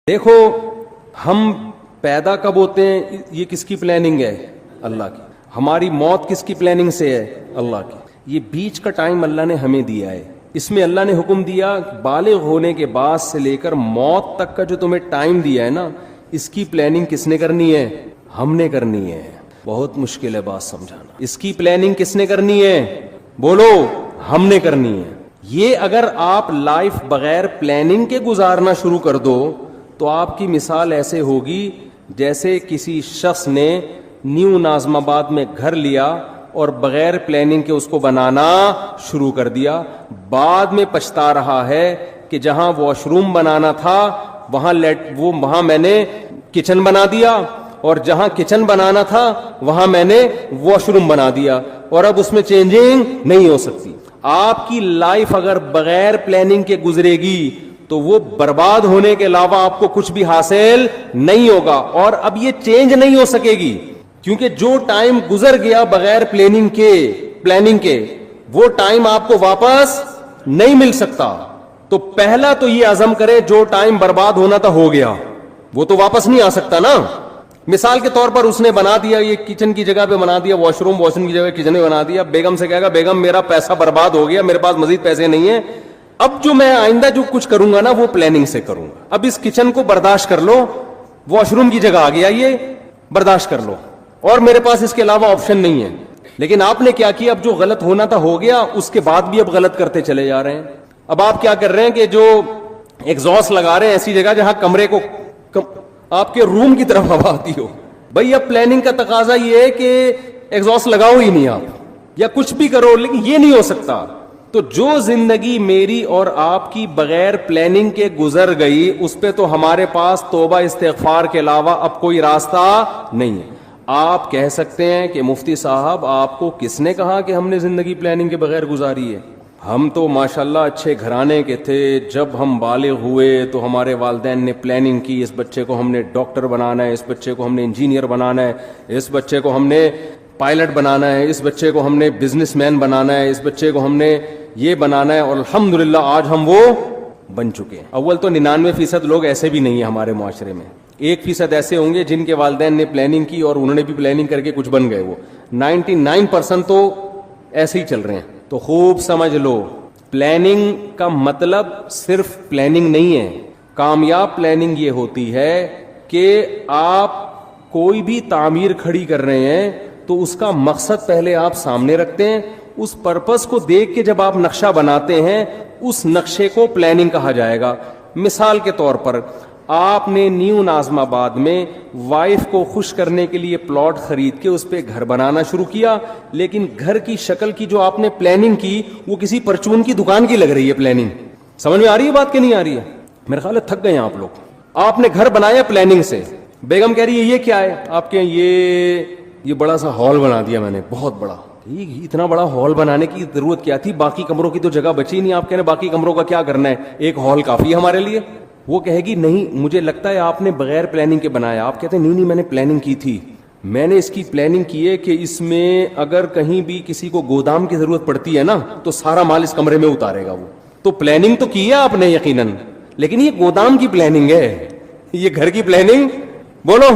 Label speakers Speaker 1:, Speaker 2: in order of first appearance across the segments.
Speaker 1: دیکھو ہم پیدا کب ہوتے ہیں یہ کس کی پلاننگ ہے؟ اللہ کی. ہماری موت کس کی پلاننگ سے ہے؟ اللہ کی. یہ بیچ کا ٹائم اللہ نے ہمیں دیا ہے. اس میں اللہ نے حکم دیا بالغ ہونے کے بعد سے لے کر موت تک کا جو تمہیں ٹائم دیا ہے نا، اس کی پلاننگ کس نے کرنی ہے؟ ہم نے کرنی ہے. بہت مشکل ہے بات سمجھانا. اس کی پلاننگ کس نے کرنی ہے؟ بولو. ہم نے کرنی ہے. یہ اگر آپ لائف بغیر پلاننگ کے گزارنا شروع کر دو تو آپ کی مثال ایسے ہوگی جیسے کسی شخص نے نیو ناظم آباد میں گھر لیا اور بغیر پلاننگ کے اس کو بنانا شروع کر دیا. بعد میں پچھتا رہا ہے کہ جہاں واش روم بنانا تھا وہاں میں نے کچن بنا دیا، اور جہاں کچن بنانا تھا وہاں میں نے واش روم بنا دیا، اور اب اس میں چینجنگ نہیں ہو سکتی. آپ کی لائف اگر بغیر پلاننگ کے گزرے گی تو وہ برباد ہونے کے علاوہ آپ کو کچھ بھی حاصل نہیں ہوگا، اور اب یہ چینج نہیں ہو سکے گی، کیونکہ جو ٹائم گزر گیا بغیر پلاننگ کے وہ ٹائم آپ کو واپس نہیں مل سکتا. تو پہلا تو یہ عزم کرے جو ٹائم برباد ہونا تھا ہو گیا، وہ تو واپس نہیں آ سکتا نا. مثال کے طور پر اس نے بنا دیا، یہ کچن کی جگہ پہ بنا دیا واش روم کی جگہ کچن میں بنا دیا. بیگم سے کہے گا بیگم میرا پیسہ برباد ہو گیا، میرے پاس مزید پیسے نہیں ہیں، اب جو میں آئندہ جو کچھ کروں گا نا وہ پلاننگ سے کروں گا. اب اس کچن کو برداشت کر لو، واش روم کی جگہ آ گیا یہ برداشت کر لو، اور میرے پاس اس کے علاوہ آپشن نہیں ہے. لیکن آپ نے کیا کیا؟ اب جو غلط ہونا تھا ہو گیا، اس کے بعد بھی اب غلط کرتے چلے جا رہے ہیں. اب آپ کیا کر رہے ہیں کہ جو ایگزاسٹ لگا رہے ہیں ایسی جگہ جہاں کمرے کو آپ کے روم کی طرف ہوا آتی ہو. بھائی اب پلاننگ کا تقاضا یہ ہے کہ ایگزاسٹ لگاؤ ہی نہیں آپ، یا کچھ بھی کرو، لیکن یہ نہیں ہو سکتا. تو جو زندگی میری اور آپ کی بغیر پلاننگ کے گزر گئی اس پہ تو ہمارے پاس توبہ استغفار کے علاوہ اب کوئی راستہ نہیں ہے. آپ کہہ سکتے ہیں کہ مفتی صاحب آپ کو کس نے کہا کہ ہم نے زندگی پلاننگ کے بغیر گزاری ہے؟ ہم تو ماشاءاللہ اچھے گھرانے کے تھے، جب ہم بالغ ہوئے تو ہمارے والدین نے پلاننگ کی، اس بچے کو ہم نے ڈاکٹر بنانا ہے، اس بچے کو ہم نے انجینئر بنانا ہے، اس بچے کو ہم نے پائلٹ بنانا ہے، اس بچے کو ہم نے بزنس مین بنانا ہے، اس بچے کو ہم نے یہ بنانا ہے، اور الحمدللہ آج ہم وہ بن چکے ہیں. اول تو 99% لوگ ایسے بھی نہیں ہیں ہمارے معاشرے میں. 1% ایسے ہوں گے جن کے والدین نے پلاننگ کی اور انہوں نے بھی پلاننگ کر کے کچھ بن گئے. وہ 99% تو ایسے ہی چل رہے ہیں. تو خوب سمجھ لو، پلاننگ کا مطلب صرف پلاننگ نہیں ہے. کامیاب پلاننگ یہ ہوتی ہے کہ آپ کوئی بھی تعمیر کھڑی کر رہے ہیں تو اس کا مقصد پہلے آپ سامنے رکھتے ہیں، اس پرپس کو دیکھ کے جب آپ نقشہ بناتے ہیں اس نقشے کو پلاننگ کہا جائے گا. مثال کے طور پر آپ نے نیو ناظم آباد میں وائف کو خوش کرنے کے لیے پلاٹ خرید کے اس پہ گھر بنانا شروع کیا، لیکن گھر کی شکل کی جو آپ نے پلاننگ کی وہ کسی پرچون کی دکان کی لگ رہی ہے. پلاننگ سمجھ میں آ رہی ہے بات کہ نہیں آ رہی ہے؟ میرے خیال ہے تھک گئے آپ لوگ. آپ نے گھر بنایا پلاننگ سے، بیگم کہہ رہی ہے یہ کیا ہے؟ آپ کے یہ بڑا سا ہال بنا دیا میں نے، بہت بڑا. اتنا بڑا ہال بنانے کی ضرورت کیا تھی؟ باقی کمروں کی تو جگہ بچی نہیں. آپ کہہ رہے باقی کمروں کا کیا کرنا ہے، ایک ہال کافی ہے ہمارے لیے. وہ کہے گی نہیں مجھے لگتا ہے آپ نے بغیر پلاننگ کے بنایا. آپ کہتے ہیں نہیں میں نے پلاننگ کی تھی. میں نے اس کی پلاننگ کی ہے کہ اس میں اگر کہیں بھی کسی کو گودام کی ضرورت پڑتی ہے نا تو سارا مال اس کمرے میں اتارے گا. وہ تو پلاننگ تو کی ہے آپ نے یقیناً، لیکن یہ گودام کی پلاننگ ہے، یہ گھر کی پلاننگ بولو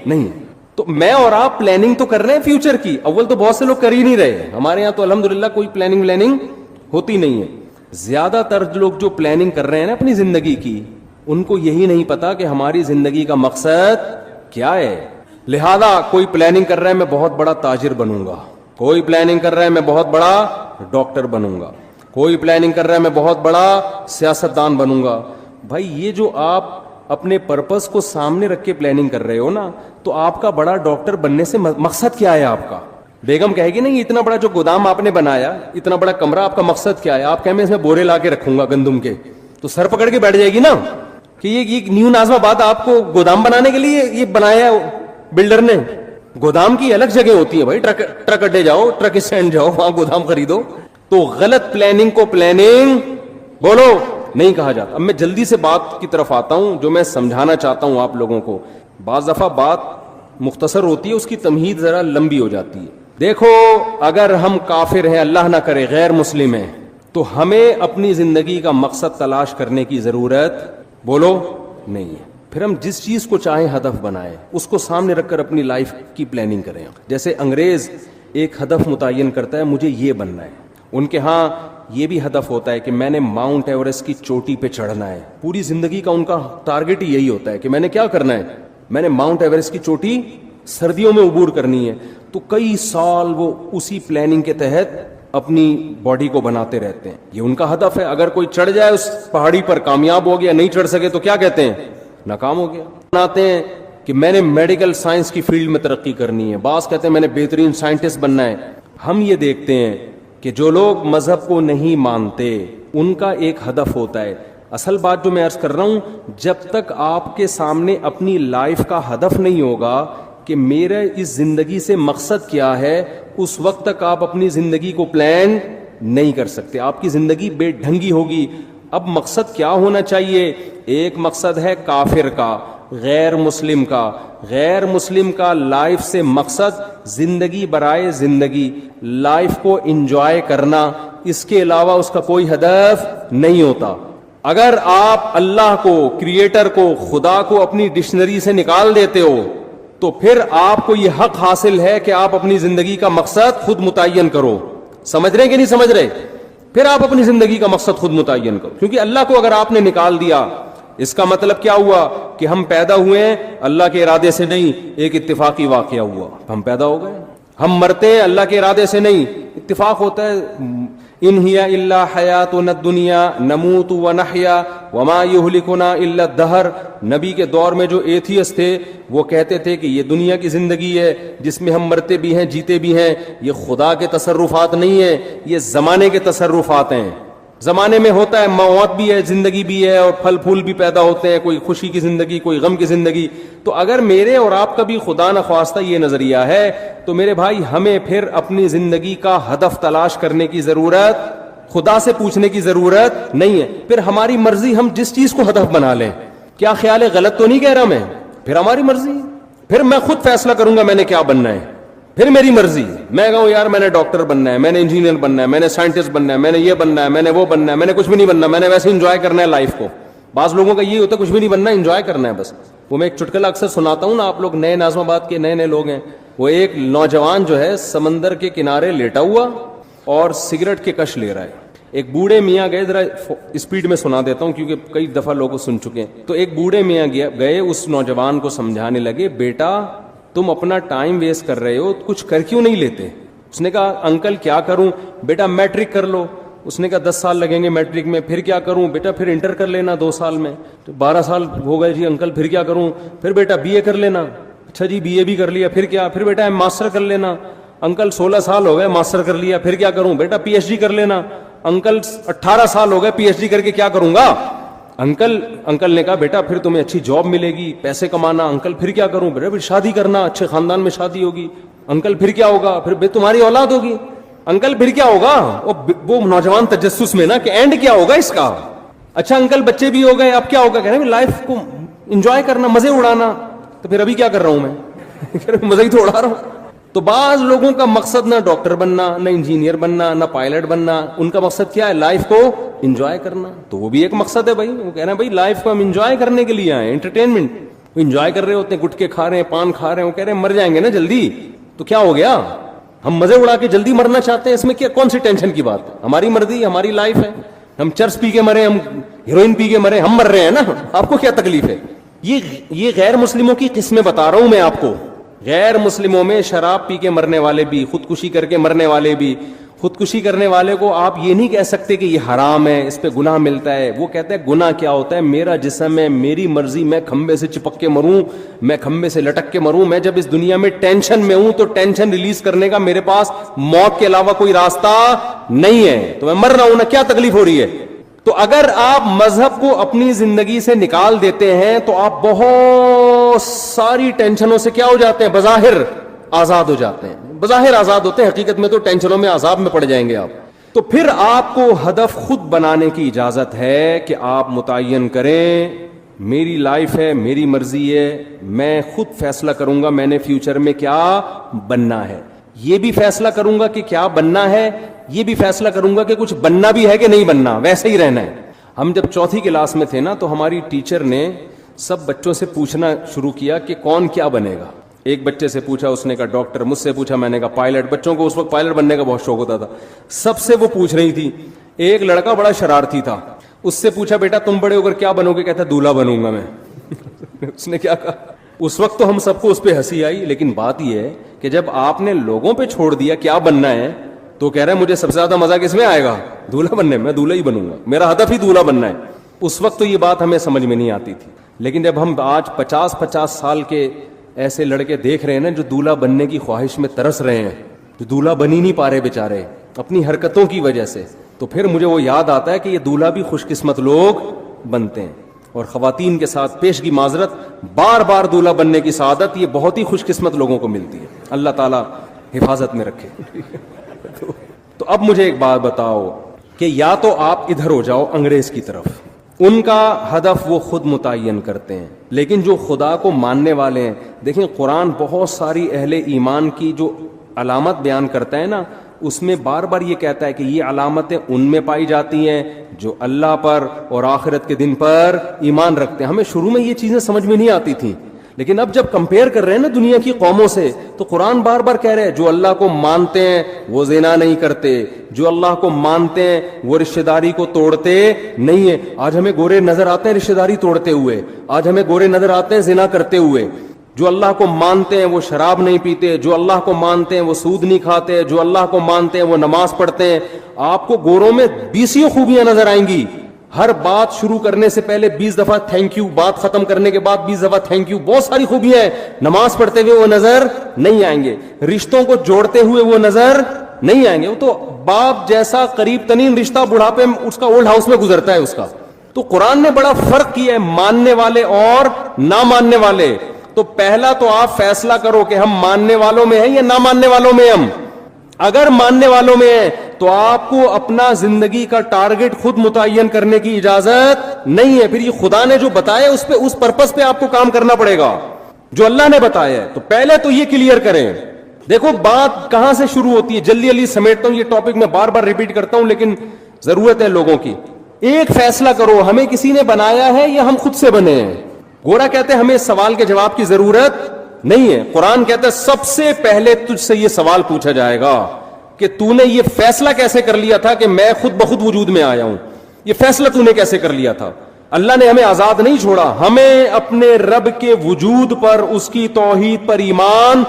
Speaker 1: نہیں. تو میں اور آپ پلاننگ تو کر رہے ہیں فیوچر کی. اول تو بہت سے لوگ کر ہی نہیں رہے. ہمارے یہاں تو الحمدللہ کوئی پلاننگ ہوتی نہیں ہے. زیادہ تر لوگ جو پلاننگ کر رہے ہیں نا اپنی زندگی کی، ان کو یہی نہیں پتا کہ ہماری زندگی کا مقصد کیا ہے. لہذا کوئی پلاننگ کر رہا ہے میں بہت بڑا تاجر بنوں گا، کوئی پلاننگ کر رہا ہے میں بہت بڑا ڈاکٹر بنوں گا، کوئی پلاننگ کر رہا ہے میں بہت بڑا سیاستدان بنوں گا. بھائی یہ جو آپ اپنے پرپس کو سامنے رکھ کے پلاننگ کر رہے ہو نا، تو آپ کا بڑا ڈاکٹر بننے سے مقصد کیا ہے آپ کا؟ بیگم کہے گی نہیں اتنا بڑا جو گودام آپ نے بنایا، اتنا بڑا کمرہ، آپ کا مقصد کیا ہے؟ آپ کہیں میں اس میں بورے لا کے رکھوں گا گندم کے، تو سر پکڑ کے بیٹھ جائے گی نا کہ یہ نیو ناظم آباد آپ کو گودام بنانے کے لیے یہ بنایا بلڈر نے. گودام کی الگ جگہ ہوتی ہے بھائی، ٹرک اڈے جاؤ، ٹرک اسٹینڈ جاؤ، وہاں گودام خریدو. تو غلط پلاننگ کو پلاننگ بولو نہیں کہا جاتا. اب میں جلدی سے بات کی طرف آتا ہوں جو میں سمجھانا چاہتا ہوں آپ لوگوں کو. بعض دفعہ بات مختصر ہوتی ہے، اس کی تمہید ذرا لمبی ہو جاتی ہے. دیکھو اگر ہم کافر ہیں، اللہ نہ کرے غیر مسلم ہیں، تو ہمیں اپنی زندگی کا مقصد تلاش کرنے کی ضرورت بولو نہیں ہے. پھر ہم جس چیز کو چاہیں ہدف بنائیں, اس کو سامنے رکھ کر اپنی لائف کی پلاننگ کریں. جیسے انگریز ایک ہدف متعین کرتا ہے, مجھے یہ بننا ہے. ان کے ہاں یہ بھی ہدف ہوتا ہے کہ میں نے ماؤنٹ ایوریسٹ کی چوٹی پہ چڑھنا ہے. پوری زندگی کا ان کا ٹارگٹ ہی یہی ہوتا ہے کہ میں نے کیا کرنا ہے, میں نے ماؤنٹ ایوریسٹ کی چوٹی سردیوں میں عبور کرنی ہے. تو کئی سال وہ اسی پلاننگ کے تحت اپنی باڈی کو بناتے رہتے ہیں. یہ ان کا ہدف ہے. اگر کوئی چڑھ جائے اس پہاڑی پر, کامیاب ہو گیا, نہیں چڑھ سکے تو کیا کہتے ہیں, ناکام ہو گیا. بناتے ہیں کہ میں نے میڈیکل سائنس کی فیلڈ میں ترقی کرنی ہے, بعض کہتے ہیں میں نے بہترین سائنٹسٹ بننا ہے. ہم یہ دیکھتے ہیں کہ جو لوگ مذہب کو نہیں مانتے ان کا ایک ہدف ہوتا ہے. اصل بات جو میں عرض کر رہا ہوں, جب تک آپ کے سامنے اپنی لائف کا ہدف نہیں ہوگا کہ میرے اس زندگی سے مقصد کیا ہے, اس وقت تک آپ اپنی زندگی کو پلان نہیں کر سکتے. آپ کی زندگی بے ڈھنگی ہوگی. اب مقصد کیا ہونا چاہیے؟ ایک مقصد ہے کافر کا, غیر مسلم کا. غیر مسلم کا لائف سے مقصد زندگی برائے زندگی, لائف کو انجوائے کرنا, اس کے علاوہ اس کا کوئی ہدف نہیں ہوتا. اگر آپ اللہ کو, کریٹر کو, خدا کو اپنی ڈکشنری سے نکال دیتے ہو تو پھر آپ کو یہ حق حاصل ہے کہ آپ اپنی زندگی کا مقصد خود متعین کرو. سمجھ رہے ہیں کہ نہیں سمجھ رہے؟ پھر آپ اپنی زندگی کا مقصد خود متعین کرو. کیونکہ اللہ کو اگر آپ نے نکال دیا, اس کا مطلب کیا ہوا کہ ہم پیدا ہوئے ہیں اللہ کے ارادے سے نہیں, ایک اتفاقی واقعہ ہوا, ہم پیدا ہو گئے. ہم مرتے ہیں اللہ کے ارادے سے نہیں, اتفاق ہوتا ہے. ان ہی الا حیاتنا الدنیا نموت ونحیا وما یہلکنا الا الدہر. نبی کے دور میں جو ایتھیسٹ تھے وہ کہتے تھے کہ یہ دنیا کی زندگی ہے جس میں ہم مرتے بھی ہیں جیتے بھی ہیں, یہ خدا کے تصرفات نہیں ہیں, یہ زمانے کے تصرفات ہیں. زمانے میں ہوتا ہے, موت بھی ہے, زندگی بھی ہے, اور پھل پھول بھی پیدا ہوتے ہیں, کوئی خوشی کی زندگی, کوئی غم کی زندگی. تو اگر میرے اور آپ کا بھی خدا نخواستہ یہ نظریہ ہے تو میرے بھائی ہمیں پھر اپنی زندگی کا ہدف تلاش کرنے کی ضرورت, خدا سے پوچھنے کی ضرورت نہیں ہے. پھر ہماری مرضی, ہم جس چیز کو ہدف بنا لیں. کیا خیال ہے, غلط تو نہیں کہہ رہا میں؟ پھر ہماری مرضی, پھر میں خود فیصلہ کروں گا میں نے کیا بننا ہے. پھر میری مرضی, میں کہوں یار میں نے ڈاکٹر بننا ہے, میں نے انجینئر بننا ہے, میں نے سائنٹسٹ بننا ہے, میں نے یہ بننا ہے, میں نے وہ بننا ہے, میں نے کچھ بھی نہیں بننا, میں نے ویسے انجوائے کرنا ہے لائف کو. بعض لوگوں کا یہ ہوتا ہے کچھ بھی نہیں بننا, انجوائے کرنا ہے بس. وہ میں ایک چٹکلا اکثر سناتا ہوں نا, آپ لوگ نئے ناظم آباد کے نئے لوگ ہیں. وہ ایک نوجوان جو ہے سمندر کے کنارے لیٹا ہوا اور سگریٹ کے کش لے رہا ہے. ایک بوڑھے میاں گئے, ذرا اسپیڈ میں سنا دیتا ہوں کیونکہ کئی دفعہ لوگ سن چکے ہیں. تو ایک بوڑھے میاں گئے اس نوجوان کو سمجھانے لگے, بیٹا تم اپنا ٹائم ویسٹ کر رہے ہو, کچھ کر کیوں نہیں لیتے؟ اس نے کہا انکل کیا کروں؟ بیٹا میٹرک کر لو. اس نے کہا 10 سال لگیں گے میٹرک میں. پھر کیا کروں؟ بیٹا پھر انٹر کر لینا 2 سال میں. تو 12 سال ہو گئے جی انکل, پھر کیا کروں؟ پھر بیٹا بی اے کر لینا. اچھا جی بی اے بھی کر لیا, پھر کیا؟ پھر بیٹا ماسٹر کر لینا. انکل 16 سال ہو گئے ماسٹر کر لیا, پھر کیا کروں؟ بیٹا پی ایچ ڈی کر لینا. انکل 18 سال ہو گئے پی ایچ ڈی کر کے کیا کروں گا؟ انکل نے کہا بیٹا پھر تمہیں اچھی جاب ملے گی, پیسے کمانا. انکل پھر کیا کروں؟ بیٹا پھر شادی کرنا, اچھے خاندان میں شادی ہوگی. انکل پھر کیا ہوگا؟ پھر تمہاری اولاد ہوگی. انکل پھر کیا ہوگا؟ وہ نوجوان تجسس میں نا کہ اینڈ کیا ہوگا اس کا. اچھا انکل بچے بھی ہو گئے, اب کیا ہوگا؟ کہہ رہے ہیں لائف کو انجوائے کرنا, مزے اڑانا. تو پھر ابھی کیا کر رہا ہوں میں؟ مزے ہی تو اڑا رہا ہوں. تو بعض لوگوں کا مقصد نہ ڈاکٹر بننا, نہ انجینئر بننا, نہ پائلٹ بننا. ان کا مقصد کیا ہے؟ لائف کو انجوائے کرنا. تو وہ بھی ایک مقصد ہے بھائی. وہ کہہ رہے ہیں بھائی لائف کو ہم انجوائے کرنے کے لیے آئے, انٹرٹینمنٹ. وہ انجوائے کر رہے ہوتے ہیں, گٹکے کھا رہے ہیں, پان کھا رہے ہیں. وہ کہہ رہے ہیں مر جائیں گے نا جلدی, تو کیا ہو گیا؟ ہم مزے اڑا کے جلدی مرنا چاہتے ہیں, اس میں کیا کون سی ٹینشن کی بات ہے؟ ہماری مرضی, ہماری لائف ہے. ہم چرس پی کے مرے, ہم ہیروئن پی کے مرے, ہم مر رہے ہیں نا, آپ کو کیا تکلیف ہے؟ یہ غیر مسلموں کی قسمیں بتا رہا ہوں میں آپ کو. غیر مسلموں میں شراب پی کے مرنے والے بھی, خودکشی کر کے مرنے والے بھی. خودکشی کرنے والے کو آپ یہ نہیں کہہ سکتے کہ یہ حرام ہے, اس پہ گناہ ملتا ہے. وہ کہتا ہے گناہ کیا ہوتا ہے؟ میرا جسم ہے, میری مرضی, میں کھمبے سے چپک کے مروں, میں کھمبے سے لٹک کے مروں. میں جب اس دنیا میں ٹینشن میں ہوں تو ٹینشن ریلیز کرنے کا میرے پاس موت کے علاوہ کوئی راستہ نہیں ہے, تو میں مر رہا ہوں نا, کیا تکلیف ہو رہی ہے؟ تو اگر آپ مذہب کو اپنی زندگی سے نکال دیتے ہیں تو آپ بہت ساری ٹینشنوں سے کیا ہو جاتے ہیں؟ بظاہر آزاد ہو جاتے ہیں. بظاہر آزاد ہوتے ہیں, حقیقت میں تو ٹینشنوں میں, عذاب میں پڑ جائیں گے آپ. تو پھر آپ کو ہدف خود بنانے کی اجازت ہے کہ آپ متعین کریں میری لائف ہے, میری مرضی ہے, میں خود فیصلہ کروں گا میں نے فیوچر میں کیا بننا ہے. یہ بھی فیصلہ کروں گا کہ کیا بننا ہے, یہ بھی فیصلہ کروں گا کہ کچھ بننا بھی ہے کہ نہیں بننا, ویسے ہی رہنا ہے. ہم جب 4تھی کلاس میں تھے نا تو ہماری ٹیچر نے سب بچوں سے پوچھنا شروع کیا کہ کون کیا بنے گا. ایک بچے سے پوچھا, اس نے کہا ڈاکٹر, مجھ سے پوچھا, میں نے کہا پائلٹ. بچوں کو اس وقت پائلٹ بننے کا بہت شوق ہوتا تھا. سب سے وہ پوچھ رہی تھی. ایک لڑکا بڑا شرارتی تھا, اس سے پوچھا بیٹا تم بڑے ہو کر کیا بنو گے؟ کہتا دولہا بنوں گا میں. اس نے کیا کہا؟ اس وقت تو ہم سب کو اس پہ ہنسی آئی, لیکن بات یہ ہے کہ جب آپ نے لوگوں پہ چھوڑ دیا کیا بننا ہے, تو کہہ رہے ہیں مجھے سب سے زیادہ مزہ کس میں آئے گا؟ دولہا بننے میں. میں دولہا ہی بنوں گا, میرا ہدف ہی دولہا بننا ہے. اس وقت تو یہ بات ہمیں سمجھ میں نہیں آتی تھی, لیکن جب ہم آج 50 سال کے ایسے لڑکے دیکھ رہے ہیں نا جو دولہا بننے کی خواہش میں ترس رہے ہیں, جو دولہا بن ہی نہیں پا رہے بیچارے اپنی حرکتوں کی وجہ سے, تو پھر مجھے وہ یاد آتا ہے کہ یہ دولہا بھی خوش قسمت لوگ بنتے ہیں. اور خواتین کے ساتھ پیشگی معذرت, بار بار دولہا بننے کی سعادت یہ بہت ہی خوش قسمت لوگوں کو ملتی ہے. اللہ تعالیٰ حفاظت میں رکھے. تو اب مجھے ایک بات بتاؤ کہ یا تو آپ ادھر ہو جاؤ انگریز کی طرف, ان کا ہدف وہ خود متعین کرتے ہیں, لیکن جو خدا کو ماننے والے ہیں, دیکھیں قرآن بہت ساری اہل ایمان کی جو علامت بیان کرتا ہے نا, اس میں بار بار یہ کہتا ہے کہ یہ علامتیں ان میں پائی جاتی ہیں جو اللہ پر اور آخرت کے دن پر ایمان رکھتے ہیں. ہمیں شروع میں یہ چیزیں سمجھ میں نہیں آتی تھیں, لیکن اب جب کمپیئر کر رہے ہیں نا دنیا کی قوموں سے, تو قرآن بار بار کہہ رہے ہیں جو اللہ کو مانتے ہیں وہ زنا نہیں کرتے, جو اللہ کو مانتے ہیں وہ رشتہ داری کو توڑتے نہیں ہیں. آج ہمیں گورے نظر آتے ہیں رشتہ داری توڑتے ہوئے, آج ہمیں گورے نظر آتے ہیں زنا کرتے ہوئے. جو اللہ کو مانتے ہیں وہ شراب نہیں پیتے, جو اللہ کو مانتے ہیں وہ سود نہیں کھاتے, جو اللہ کو مانتے ہیں وہ نماز پڑھتے ہیں. آپ کو گوروں میں 20 خوبیاں نظر آئیں گی. ہر بات شروع کرنے سے پہلے 20 دفعہ تھینک یو, بات ختم کرنے کے بعد 20 دفعہ تھینک یو. بہت ساری خوبیاں ہیں. نماز پڑھتے ہوئے وہ نظر نہیں آئیں گے, رشتوں کو جوڑتے ہوئے وہ نظر نہیں آئیں گے. وہ تو باپ جیسا قریب ترین رشتہ بڑھاپے اس کا اولڈ ہاؤس میں گزرتا ہے اس کا. تو قرآن نے بڑا فرق کیا ہے ماننے والے اور نہ ماننے والے. تو پہلا تو آپ فیصلہ کرو کہ ہم ماننے والوں میں ہیں یا نہ ماننے والوں میں. ہم اگر ماننے والوں میں ہیں تو آپ کو اپنا زندگی کا ٹارگٹ خود متعین کرنے کی اجازت نہیں ہے. پھر یہ خدا نے جو بتایا اس پہ, اس پرپس پہ آپ کو کام کرنا پڑے گا جو اللہ نے بتایا ہے. تو پہلے تو یہ کلیئر کریں. دیکھو بات کہاں سے شروع ہوتی ہے, جلدی جلدی سمیٹتا ہوں, یہ ٹاپک میں بار بار ریپیٹ کرتا ہوں لیکن ضرورت ہے لوگوں کی. ایک فیصلہ کرو, ہمیں کسی نے بنایا ہے یا ہم خود سے بنے ہیں. گورا کہتے ہیں ہمیں اس سوال کے جواب کی ضرورت نہیں ہے. قرآن کہتا ہے سب سے پہلے تجھ سے یہ سوال پوچھا جائے گا کہ تو نے یہ فیصلہ کیسے کر لیا تھا کہ میں خود بخود وجود میں آیا ہوں. یہ فیصلہ تو نے کیسے کر لیا تھا؟ اللہ نے ہمیں آزاد نہیں چھوڑا, ہمیں اپنے رب کے وجود پر, اس کی توحید پر ایمان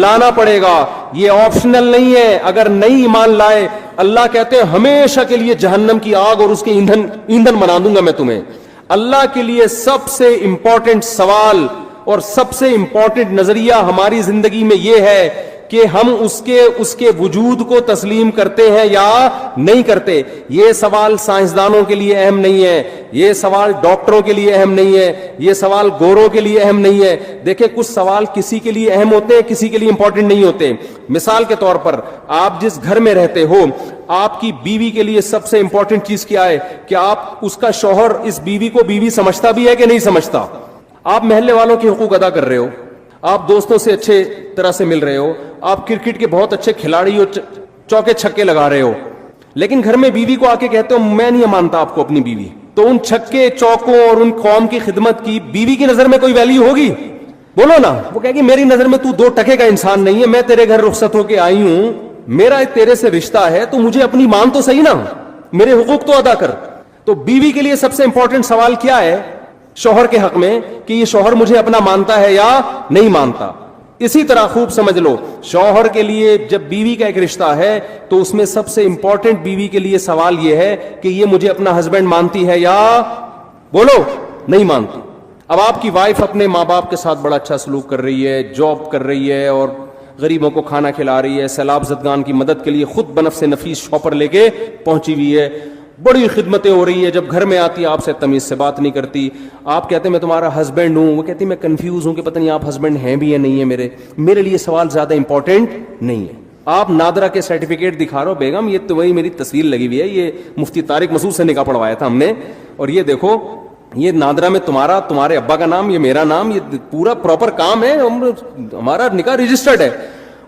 Speaker 1: لانا پڑے گا. یہ آپشنل نہیں ہے. اگر نہیں ایمان لائے, اللہ کہتے ہیں ہمیشہ کے لیے جہنم کی آگ اور اس کے ایندھن بنا دوں گا میں تمہیں. اللہ کے لیے سب سے امپورٹنٹ سوال اور سب سے امپورٹنٹ نظریہ ہماری زندگی میں یہ ہے کہ ہم اس کے وجود کو تسلیم کرتے ہیں یا نہیں کرتے. یہ سوال سائنسدانوں کے لیے اہم نہیں ہے, یہ سوال ڈاکٹروں کے لیے اہم نہیں ہے, یہ سوال گوروں کے لیے اہم نہیں ہے. دیکھیں کچھ سوال کسی کے لیے اہم ہوتے ہیں, کسی کے لیے امپورٹنٹ نہیں ہوتے. مثال کے طور پر آپ جس گھر میں رہتے ہو, آپ کی بیوی کے لیے سب سے امپورٹنٹ چیز کیا ہے کہ آپ اس کا شوہر اس بیوی کو بیوی سمجھتا بھی ہے کہ نہیں سمجھتا. آپ محلے والوں کے حقوق ادا کر رہے ہو, آپ دوستوں سے اچھے طرح سے مل رہے ہو, آپ کرکٹ کے بہت اچھے کھلاڑی ہو, چوکے چھکے لگا رہے ہو, لیکن گھر میں بیوی کو آ کے کہتے ہو میں نہیں مانتا آپ کو اپنی بیوی. تو ان چھکے چوکوں اور ان قوم کی خدمت کی بیوی کی نظر میں کوئی ویلیو ہوگی؟ بولو نا. وہ کہے گی میری نظر میں تو 2 ٹکے کا انسان نہیں ہے, میں تیرے گھر رخصت ہو کے آئی ہوں, میرا تیرے سے رشتہ ہے, تو مجھے اپنی مان تو صحیح نا, میرے حقوق تو ادا کر. تو بیوی کے لیے سب سے امپورٹنٹ سوال کیا ہے شوہر کے حق میں کہ یہ شوہر مجھے اپنا مانتا ہے یا نہیں مانتا. اسی طرح خوب سمجھ لو, شوہر کے لیے جب بیوی کا ایک رشتہ ہے تو اس میں سب سے امپورٹنٹ بیوی کے لیے سوال یہ ہے کہ یہ مجھے اپنا ہسبینڈ مانتی ہے یا بولو نہیں مانتی. اب آپ کی وائف اپنے ماں باپ کے ساتھ بڑا اچھا سلوک کر رہی ہے, جاب کر رہی ہے اور غریبوں کو کھانا کھلا رہی ہے, سیلاب زدگان کی مدد کے لیے خود بنفس نفیس شاپر لے کے پہنچی ہوئی ہے, بڑی خدمتیں ہو رہی ہے. جب گھر میں آتی آپ سے تمیز سے بات نہیں کرتی, آپ کہتے ہیں میں تمہارا ہسبینڈ ہوں, وہ کہتی میں کنفیوز ہوں کہ پتہ نہیں آپ ہسبینڈ ہیں بھی یا نہیں ہے. میرے لیے سوال زیادہ امپورٹنٹ نہیں ہے. آپ نادرا کے سرٹیفکیٹ دکھا رہے ہو, بیگم یہ تو وہی میری تصویر لگی ہوئی ہے, یہ مفتی طارق مسعود سے نکاح پڑھوایا تھا ہم نے, اور یہ دیکھو یہ نادرا میں تمہارے ابا کا نام, یہ میرا نام, یہ پورا پراپر کام ہے, ہمارا نکاح رجسٹرڈ ہے.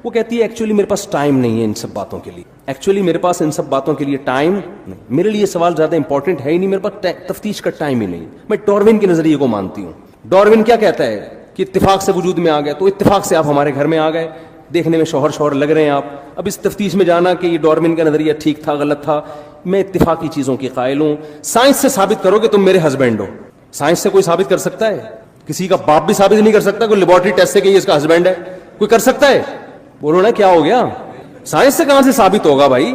Speaker 1: وہ کہتی ہے ایکچولی میرے پاس ٹائم نہیں ہے ان سب باتوں کے لیے, ایکچولی میرے پاس ان سب باتوں کے لیے ٹائم نہیں, میرے لیے سوال زیادہ امپورٹنٹ ہے ہی نہیں, میرے پاس تفتیش کا ٹائم ہی نہیں. میں ڈارون کے نظریے کو مانتی ہوں. ڈارون کیا کہتا ہے کہ اتفاق سے وجود میں آ گئے, تو اتفاق سے آپ ہمارے گھر میں آ گئے, دیکھنے میں شوہر لگ رہے ہیں آپ. اب اس تفتیش میں جانا کہ یہ ڈارون کا نظریہ ٹھیک تھا غلط تھا, میں اتفاقی چیزوں کی قائل ہوں. سائنس سے ثابت کرو کہ تم میرے ہسبینڈ ہو. سائنس سے کوئی ثابت کر سکتا ہے؟ کسی کا باپ بھی ثابت نہیں کر سکتا. کوئی لیبورٹری ٹیسٹ سے کہ یہ اس کا ہسبینڈ ہے, کوئی کر سکتا ہے؟ بولو نا کیا ہو گیا, سائنس سے کہاں سے ثابت ہوگا بھائی؟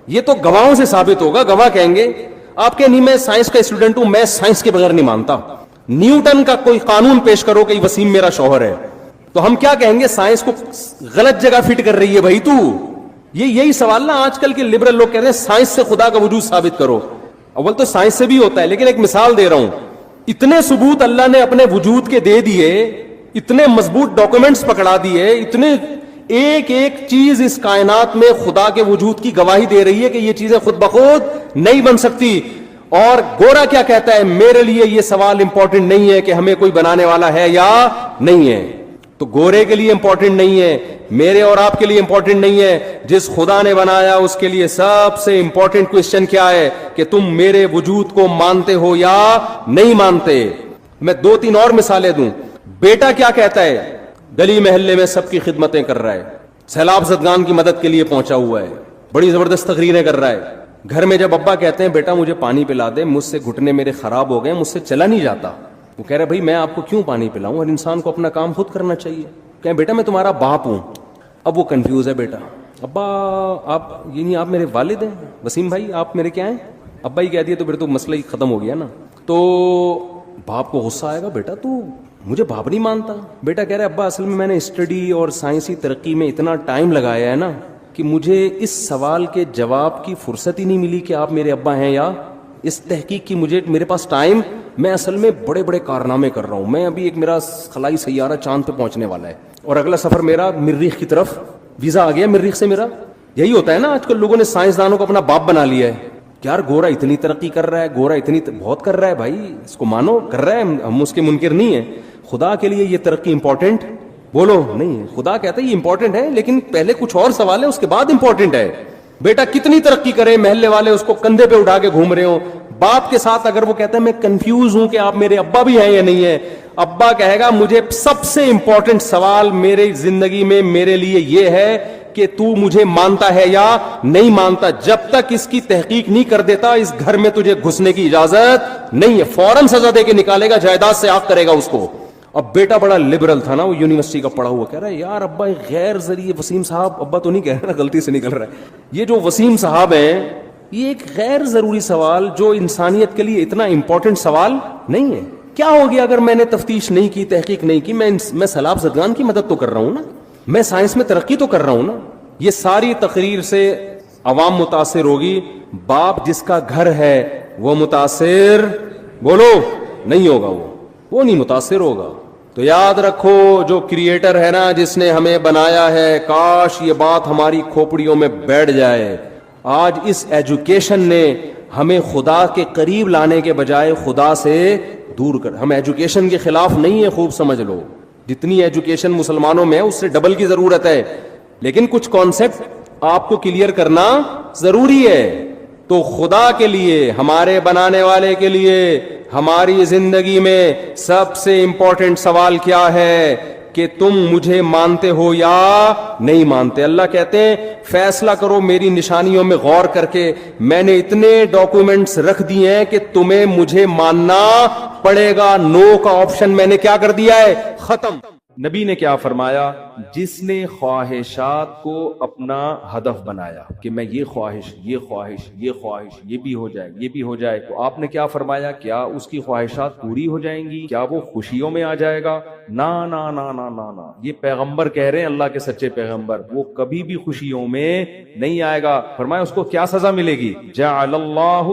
Speaker 1: یہ تو گواہوں سے ثابت ہوگا. گواہ کہیں گے آپ کے نہیں, میں سائنس کا اسٹوڈنٹ ہوں, میں سائنس کے بغیر نہیں مانتا. نیوٹن کا کوئی قانون پیش کرو کہ وسیم میرا شوہر ہے, تو ہم کیا کہیں گے؟ سائنس کو غلط جگہ فٹ کر رہی ہے بھائی تو. یہی سوال نا آج کل کے لبرل لوگ کہتے ہیں سائنس سے خدا کا وجود ثابت کرو. اول تو سائنس سے بھی ہوتا ہے, لیکن ایک مثال دے رہا ہوں. اتنے ثبوت اللہ نے اپنے وجود کے دے دیے, اتنے مضبوط ڈاکومنٹس پکڑا دیے, اتنے ایک ایک چیز اس کائنات میں خدا کے وجود کی گواہی دے رہی ہے کہ یہ چیزیں خود بخود نہیں بن سکتی. اور گورا کیا کہتا ہے؟ میرے لیے یہ سوال امپورٹنٹ نہیں ہے کہ ہمیں کوئی بنانے والا ہے یا نہیں ہے. تو گورے کے لیے امپورٹنٹ نہیں ہے, میرے اور آپ کے لیے امپورٹنٹ نہیں ہے. جس خدا نے بنایا اس کے لیے سب سے امپورٹنٹ کوشچن کیا ہے کہ تم میرے وجود کو مانتے ہو یا نہیں مانتے. میں 2-3 اور مثالیں دوں. بیٹا کیا کہتا ہے؟ گلی محلے میں سب کی خدمتیں کر رہا ہے, سیلاب زدگان کی مدد کے لیے پہنچا ہوا ہے, بڑی زبردست تقریریں کر رہا ہے. گھر میں جب ابا کہتے ہیں بیٹا مجھے پانی پلا دے, مجھ سے گھٹنے میرے خراب ہو گئے, مجھ سے چلا نہیں جاتا, وہ کہہ رہے بھائی میں آپ کو کیوں پانی پلاؤں, ہر انسان کو اپنا کام خود کرنا چاہیے. کہیں بیٹا میں تمہارا باپ ہوں. اب وہ کنفیوز ہے بیٹا, ابا آپ یعنی آپ میرے والد ہیں, وسیم بھائی آپ میرے کیا ہیں؟ ابا ہی کہہ دیا تو پھر تو مسئلہ ہی ختم ہو گیا نا. تو باپ کو غصہ آئے گا, بیٹا تو مجھے باپ نہیں مانتا. بیٹا کہہ رہا ہے ابا اصل میں نے اسٹڈی اور سائنسی ترقی میں اتنا ٹائم لگایا ہے نا کہ مجھے اس سوال کے جواب کی فرصت ہی نہیں ملی کہ آپ میرے ابا ہیں یا اس تحقیق کی میرے پاس ٹائم. میں اصل میں بڑے بڑے کارنامے کر رہا ہوں. میں ابھی ایک میرا خلائی سیارہ چاند پہ پہنچنے والا ہے, اور اگلا سفر میرا مریخ کی طرف, ویزا آ گیا مریخ سے میرا. یہی ہوتا ہے نا آج کل لوگوں نے سائنسدانوں کو اپنا باپ بنا لیا ہے. یار گورا اتنی ترقی کر رہا ہے, گورا اتنی بہت کر رہا ہے, بھائی اس کو مانو, کر رہا ہے, ہم اس کے منکر نہیں ہیں. خدا کے لیے یہ ترقی امپورٹنٹ بولو نہیں ہے. خدا کہتا ہے یہ امپورٹنٹ ہے, لیکن پہلے کچھ اور سوال ہے, اس کے بعد امپورٹنٹ ہے. بیٹا کتنی ترقی کرے, محلے والے اس کو کندھے پہ اٹھا کے گھوم رہے ہوں. باپ کے ساتھ اگر وہ کہتا ہے میں کنفیوز ہوں کہ آپ میرے ابا بھی ہیں یا نہیں ہے, ابا کہے گا مجھے سب سے امپورٹنٹ سوال میرے زندگی میں میرے لیے یہ ہے کہ تو مجھے مانتا ہے یا نہیں مانتا. جب تک اس کی تحقیق نہیں کر دیتا اس گھر میں تجھے گھسنے کی اجازت نہیں ہے. فوراً سزا دے کے نکالے گا, جائیداد سے آگ کرے گا اس کو. اب بیٹا بڑا لبرل تھا نا, وہ یونیورسٹی کا پڑھا ہوا, کہہ رہا ہے یار ابا غیر ذریعے وسیم صاحب, ابا تو نہیں کہہ رہا, غلطی سے نکل رہا ہے, یہ جو وسیم صاحب ہیں یہ ایک غیر ضروری سوال جو انسانیت کے لیے اتنا امپورٹنٹ سوال نہیں ہے. کیا ہو گیا اگر میں نے تفتیش نہیں کی, تحقیق نہیں کی؟ میں سیلاب زدگان کی مدد تو کر رہا ہوں نا, میں سائنس میں ترقی تو کر رہا ہوں نا. یہ ساری تقریر سے عوام متاثر ہوگی, باپ جس کا گھر ہے وہ متاثر بولو نہیں ہوگا, وہ نہیں متاثر ہوگا. تو یاد رکھو جو کریٹر ہے نا, جس نے ہمیں بنایا ہے, کاش یہ بات ہماری کھوپڑیوں میں بیٹھ جائے. آج اس ایجوکیشن نے ہمیں خدا کے قریب لانے کے بجائے خدا سے دور کر. ہم ایجوکیشن کے خلاف نہیں ہے, خوب سمجھ لو, جتنی ایجوکیشن مسلمانوں میں ہے اس سے ڈبل کی ضرورت ہے, لیکن کچھ کانسیپٹ آپ کو کلیئر کرنا ضروری ہے. تو خدا کے لیے, ہمارے بنانے والے کے لیے, ہماری زندگی میں سب سے امپورٹنٹ سوال کیا ہے کہ تم مجھے مانتے ہو یا نہیں مانتے. اللہ کہتے ہیں فیصلہ کرو میری نشانیوں میں غور کر کے, میں نے اتنے ڈاکومنٹس رکھ دیے ہیں کہ تمہیں مجھے ماننا پڑے گا. نو کا آپشن میں نے کیا کر دیا ہے, ختم. نبی نے کیا فرمایا, جس نے خواہشات کو اپنا ہدف بنایا کہ میں یہ خواہش, یہ خواہش, یہ خواہش, یہ بھی ہو جائے, یہ بھی ہو جائے, تو آپ نے کیا فرمایا, کیا اس کی خواہشات پوری ہو جائیں گی؟ کیا وہ خوشیوں میں آ جائے گا؟ نا نا نا نا نا نا. یہ پیغمبر کہہ رہے ہیں, اللہ کے سچے پیغمبر, وہ کبھی بھی خوشیوں میں نہیں آئے گا. فرمایا اس کو کیا سزا ملے گی, جعل اللہ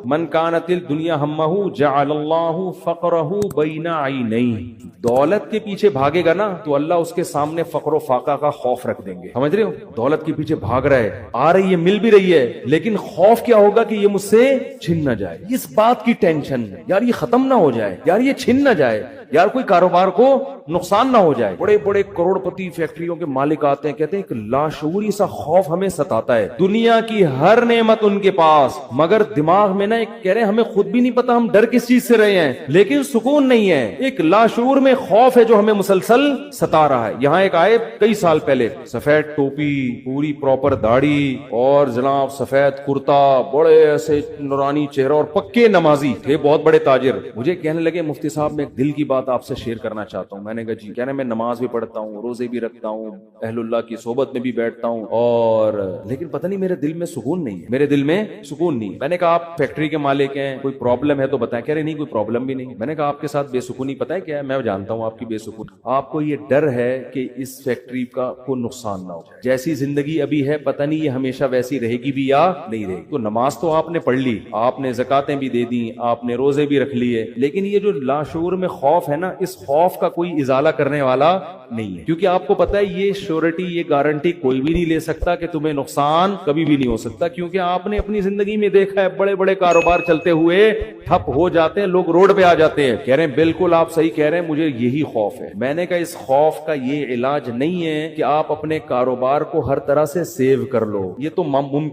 Speaker 1: من کانت الدنیا ہمہ جعل اللہ فقرہ بین عینیہ. دولت کے پیچھے بھاگے گا نا تو اللہ اس کے سامنے فقر و فاقہ کا خوف رکھ دیں گے. سمجھ رہے ہو, دولت کے پیچھے بھاگ رہا ہے, آ رہی ہے, مل بھی رہی ہے, لیکن خوف کیا ہوگا کہ یہ مجھ سے چھن نہ جائے. اس بات کی ٹینشن ہے, یار یہ ختم نہ ہو جائے, یار یہ چھن نہ جائے, یار کوئی کاروبار کو نقصان نہ ہو جائے. بڑے بڑے کروڑپتی فیکٹریوں کے مالک آتے ہیں, کہتے ہیں ایک لاشعوری سا خوف ہمیں ستاتا ہے, دنیا کی ہر نعمت ان کے پاس, مگر دماغ میں نا ایک کہہ رہے ہیں ہمیں خود بھی نہیں پتا ہم ڈر کس چیز سے رہے ہیں, لیکن سکون نہیں ہے. ایک لاشعور میں خوف ہے جو ہمیں مسلسل ستا رہا ہے. یہاں ایک آئے کئی سال پہلے, سفید ٹوپی, پوری پراپر داڑھی, اور جناب سفید کرتا, بڑے ایسے نورانی چہرہ, اور پکے نمازی تھے, بہت بڑے تاجر. مجھے کہنے لگے مفتی صاحب میں ایک دل کی بات آپ سے شیئر کرنا چاہتا ہوں. میں نے کہا جی. کہنے میں نماز بھی پڑھتا ہوں, روزے بھی رکھتا ہوں, اہل اللہ کی صحبت میں بھی بیٹھتا ہوں, اور لیکن پتہ نہیں میرے دل میں سکون نہیں ہے, میرے دل میں سکون نہیں. میں نے کہا آپ فیکٹری کے مالک ہیں, کوئی پرابلم ہے تو بتائیں. کہہ رہے نہیں کوئی پرابلم بھی نہیں. میں نے کہا آپ کے ساتھ بے سکونی پتہ ہے کیا ہے؟ میں جانتا ہوں آپ کی بے سکون, آپ کو یہ ڈر ہے کہ اس فیکٹری کا کوئی نقصان نہ ہو. جیسی زندگی ابھی ہے پتہ نہیں یہ ہمیشہ ویسی رہے گی بھی یا نہیں رہے گی. تو نماز تو آپ نے پڑھ لی, آپ نے زکاتیں بھی دے دی, آپ نے روزے بھی رکھ لیے, لیکن یہ جو لاشعور میں خوف ہے نا, اس خوف کا کوئی ازالہ کرنے والا نہیں ہے. کیونکہ آپ کو پتا ہے یہ شیورٹی, یہ گارنٹی کوئی بھی نہیں لے سکتا کہ تمہیں نقصان کبھی بھی نہیں ہو سکتا. کیونکہ آپ نے اپنی زندگی میں دیکھا ہے بڑے بڑے کاروبار چلتے ہوئے ٹھپ ہو جاتے ہیں, لوگ روڈ پہ آ جاتے ہیں. کہہ رہے ہیں بالکل آپ صحیح کہہ رہے ہیں, مجھے یہی خوف ہے. میں نے کہا اس خوف کا یہ علاج نہیں ہے کہ آپ اپنے کاروبار کو ہر طرح سے سیو کر لو, یہ تو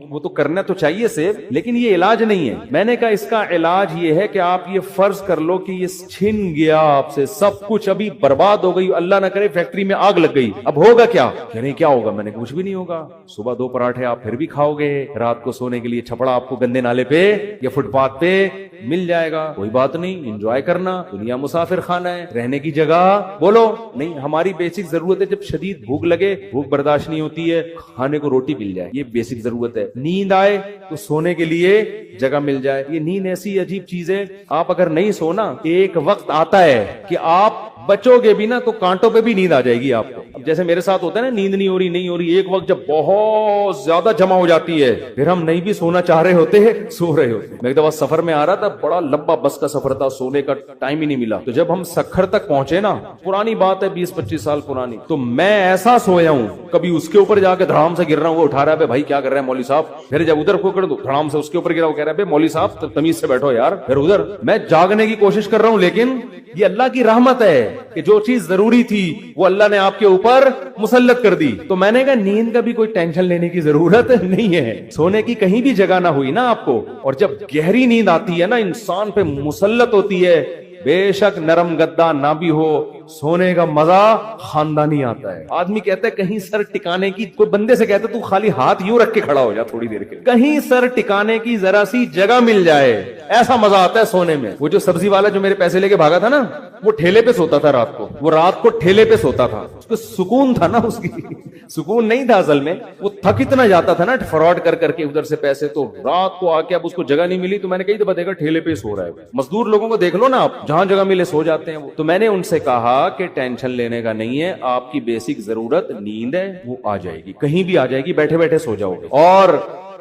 Speaker 1: وہ تو کرنا تو چاہیے سیو, لیکن یہ علاج نہیں ہے. میں نے کہا اس کا علاج یہ ہے کہ آپ یہ فرض کر لو کہ یہ چھن گیا آپ سے سب کچھ, ابھی برباد ہو گئی, اللہ نہ کرے فیکٹری میں آگ لگ گئی, اب ہوگا کیا؟ کہہ رہے کیا ہوگا؟ میں نے کچھ بھی نہیں ہوگا. صبح 2 پراٹھے آپ پھر بھی کھاؤ گے, رات کو سونے کے لیے چھپڑا آپ کو گندے نالے پہ یا فٹ پاتھ پہ مل جائے گا, کوئی بات نہیں, انجوائے کرنا. دنیا مسافر خانہ ہے, رہنے کی جگہ بولو نہیں. ہماری بیسک ضرورت ہے, جب شدید بھوک لگے, بھوک برداشت نہیں ہوتی ہے, کھانے کو روٹی مل جائے, یہ بیسک ضرورت ہے. نیند آئے تو سونے کے لیے جگہ مل جائے. یہ نیند ایسی عجیب چیز ہے, آپ اگر نہیں سونا, ایک وقت آتا ہے کہ آپ بچو گے بھی نا تو کانٹوں پہ بھی نیند آ جائے گی آپ کو. اب جیسے میرے ساتھ ہوتا ہے نا, نیند نہیں ہو رہی, ایک وقت جب بہت زیادہ جمع ہو جاتی ہے, پھر ہم نہیں بھی سونا چاہ رہے ہوتے ہیں, سو رہے ہوتے. میں ایک دفعہ سفر میں آ رہا تھا, بڑا لمبا بس کا سفر تھا, سونے کا ٹائم ہی نہیں ملا. تو جب ہم سکھر تک پہنچے نا, پرانی بات ہے 20-25 سال پرانی, تو میں ایسا سویا ہوں, کبھی اس کے اوپر جا کے دھڑام سے گر رہا ہوں, وہ اٹھا رہا ہے بھائی کیا کر رہے ہیں مولوی صاحب, پھر جب ادھر کو کر دو دھڑام سے اس کے اوپر گرا, وہ کہہ رہا ہے مولوی صاحب تمیز سے بیٹھو یار, پھر ادھر. میں جاگنے کی کوشش کر رہا ہوں, لیکن یہ اللہ کی رحمت ہے کہ جو چیز ضروری تھی وہ اللہ نے آپ کے اوپر مسلط کر دی. تو میں نے کہا نیند کا بھی کوئی ٹینشن لینے کی ضرورت نہیں ہے, سونے کی کہیں بھی جگہ نہ ہوئی نا آپ کو. اور جب گہری نیند آتی ہے نا, انسان پہ مسلط ہوتی ہے, بے شک نرم گدا نہ بھی ہو, سونے کا مزہ خاندانی آتا ہے. آدمی کہتا ہے کہیں سر ٹکانے کی, کوئی بندے سے کہتا ہے تو خالی ہاتھ یوں رکھ کے کھڑا ہو جا تھوڑی دیر کے, کہیں سر ٹکانے کی ذرا سی جگہ مل جائے, ایسا مزہ آتا ہے سونے میں. وہ جو سبزی والا جو میرے پیسے لے کے بھاگا تھا نا, وہ ٹھیلے پہ سوتا تھا رات کو, وہ رات کو ٹھیلے پہ سوتا تھا, اس کو سکون تھا نا, اس کی سکون نہیں تھا اصل میں, وہ تھک اتنا جاتا تھا نا فراڈ کر کے ادھر سے پیسے, تو رات کو آ کے اب اس کو جگہ نہیں ملی, تو میں نے کہی دفعہ دیکھا ٹھیلے پہ سو رہا ہے. مزدور لوگوں کو دیکھ لو نا آپ, جہاں جگہ ملے سو جاتے ہیں وہ. تو میں نے ان سے کہا کہ ٹینشن لینے کا نہیں ہے, آپ کی بیسک ضرورت نیند ہے, وہ آ جائے گی, کہیں بھی آ جائے گی, بیٹھے بیٹھے سو جاؤ گے. اور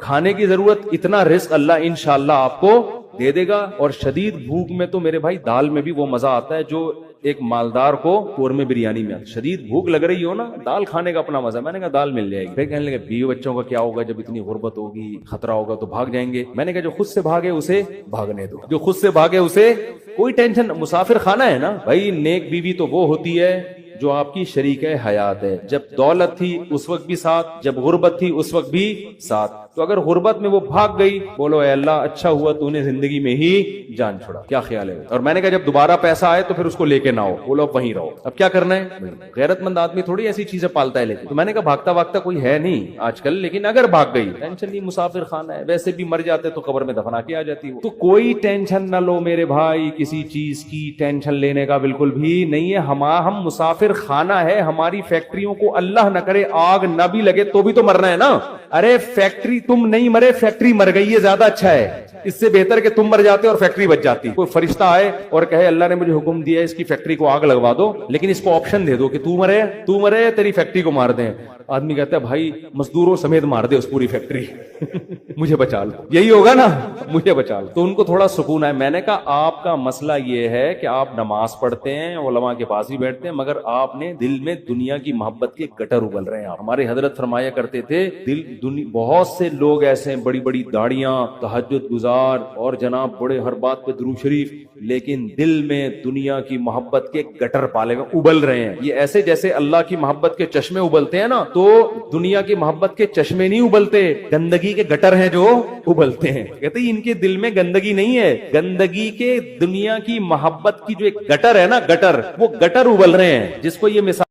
Speaker 1: کھانے کی ضرورت, اتنا رزق اللہ انشاءاللہ آپ کو دے دے گا. اور شدید بھوک میں تو میرے بھائی دال میں بھی وہ مزہ آتا ہے جو ایک مالدار کو قورمے بریانی میں. شدید بھوک لگ رہی ہو نا, دال کھانے کا اپنا مزہ. میں نے کہا دال مل جائے گی. پھر کہنے لگے بیوی بچوں کا کیا ہوگا, جب اتنی غربت ہوگی, خطرہ ہوگا تو بھاگ جائیں گے. میں نے کہا جو خود سے بھاگے اسے بھاگنے دو, جو خود سے بھاگے اسے کوئی ٹینشن. مسافر خانہ ہے نا بھائی, نیک بیوی تو وہ ہوتی ہے جو آپ کی شریک حیات ہے. جب دولت تھی اس وقت بھی ساتھ, جب غربت تھی اس وقت بھی ساتھ. تو اگر غربت میں وہ بھاگ گئی, بولو اے اللہ اچھا ہوا تو نے زندگی میں ہی جان چھوڑا. کیا خیال ہے؟ اور میں نے کہا جب دوبارہ پیسہ آئے تو پھر اس کو لے کے نہ ہو, بولو وہیں رہو. اب کیا کرنا ہے, غیرت مند آدمی تھوڑی ایسی چیزیں پالتا ہے. لیکن تو میں نے کہا بھاگتا بھاگتا کوئی ہے نہیں آج کل, لیکن اگر بھاگ گئی ٹینشن نہیں, مسافر خانہ ہے, ویسے بھی مر جاتے تو قبر میں دفنا کے آ جاتی. تو کوئی ٹینشن نہ لو میرے بھائی, کسی چیز کی ٹینشن لینے کا بالکل بھی نہیں ہے. ہم مسافر خانہ ہے, ہماری فیکٹریوں کو اللہ نہ کرے آگ نہ بھی لگے تو بھی تو مرنا ہے نا. ارے فیکٹری تم نہیں مرے, فیکٹری مر گئی, یہ زیادہ اچھا ہے. اس سے بہتر کہ تم مر جاتے اور فیکٹری بچ جاتی. کوئی فرشتہ آئے اور کہے اللہ نے مجھے حکم دیا ہے اس کی فیکٹری کو آگ لگوا دو, لیکن اس کو آپشن دے دو کہ تو مرے تیری فیکٹری کو مار دیں. آدمی کہتا ہے بھائی مزدوروں سمیت مار دے اس پوری فیکٹری مجھے بچا لو. یہی ہوگا نا, مجھے بچا لو. تو ان کو تھوڑا سکون ہے. میں نے کہا آپ کا مسئلہ یہ ہے کہ آپ نماز پڑھتے ہیں, علماء کے پاس بھی بیٹھتے ہیں, مگر آپ نے دل میں دنیا کی محبت کے گٹر اگل رہے ہیں. ہمارے حضرت فرمایا کرتے تھے بہت سے
Speaker 2: سے لوگ ایسے ہیں بڑی بڑی داڑیاں، تہجد گزار اور جناب بڑے ہر بات پہ درود شریف، لیکن دل میں دنیا کی محبت کے گٹر پالے ہوئے ابل رہے ہیں. یہ ایسے جیسے اللہ کی محبت کے چشمے ابلتے ہیں نا، تو دنیا کی محبت کے چشمے نہیں ابلتے، گندگی کے گٹر ہیں جو ابلتے ہیں. کہتے ہیں ان کے دل میں گندگی نہیں ہے، گندگی کے دنیا کی محبت کی جو ایک گٹر ہے نا، گٹر، وہ گٹر ابل رہے ہیں. جس کو یہ مثال